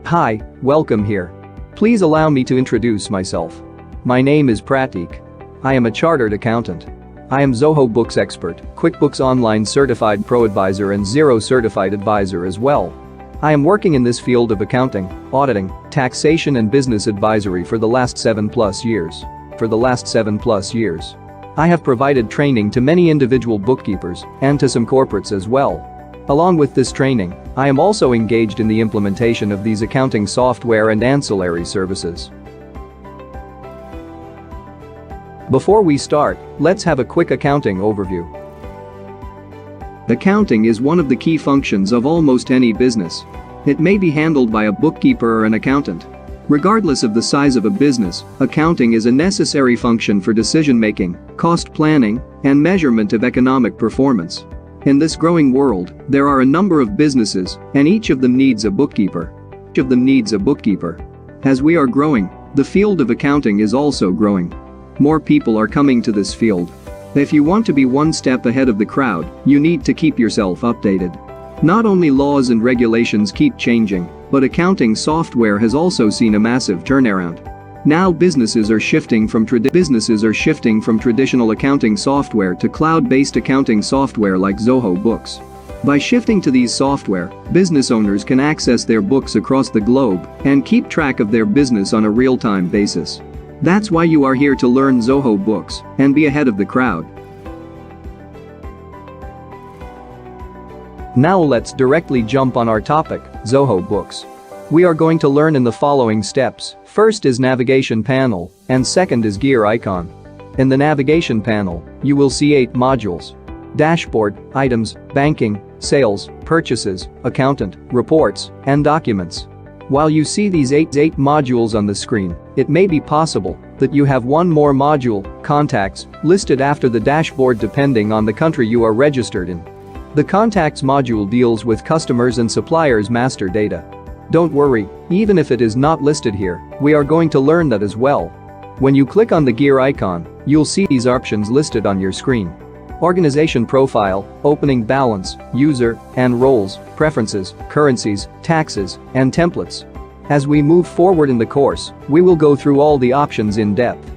Hi, welcome here. Please allow me to introduce myself. My name is Pratik. I am a chartered accountant. I am Zoho Books expert, QuickBooks Online certified pro advisor and Xero certified advisor as well. I am working in this field of accounting, auditing, taxation and business advisory for the last 7+ years. I have provided training to many individual bookkeepers and to some corporates as well. Along with this training, I am also engaged in the implementation of these accounting software and ancillary services. Before we start, let's have a quick accounting overview. Accounting is one of the key functions of almost any business. It may be handled by a bookkeeper or an accountant. Regardless of the size of a business, accounting is a necessary function for decision-making, cost planning, and measurement of economic performance. In this growing world, there are a number of businesses, and each of them needs a bookkeeper. As we are growing, the field of accounting is also growing. More people are coming to this field. If you want to be one step ahead of the crowd, you need to keep yourself updated. Not only laws and regulations keep changing, but accounting software has also seen a massive turnaround. Now businesses are shifting from traditional accounting software to cloud-based accounting software like Zoho Books. By shifting to these software, business owners can access their books across the globe and keep track of their business on a real-time basis. That's why you are here to learn Zoho Books and be ahead of the crowd. Now let's directly jump on our topic, Zoho Books. We are going to learn in the following steps. First is navigation panel, and second is gear icon. In the navigation panel, you will see 8 modules: dashboard, items, banking, sales, purchases, accountant, reports, and documents. While you see these 8 modules on the screen, it may be possible that you have one more module, contacts, listed after the dashboard depending on the country you are registered in. The contacts module deals with customers and suppliers' master data. Don't worry, even if it is not listed here, we are going to learn that as well. When you click on the gear icon, you'll see these options listed on your screen: organization profile, opening balance, user and roles, preferences, currencies, taxes, and templates. As we move forward in the course, we will go through all the options in depth.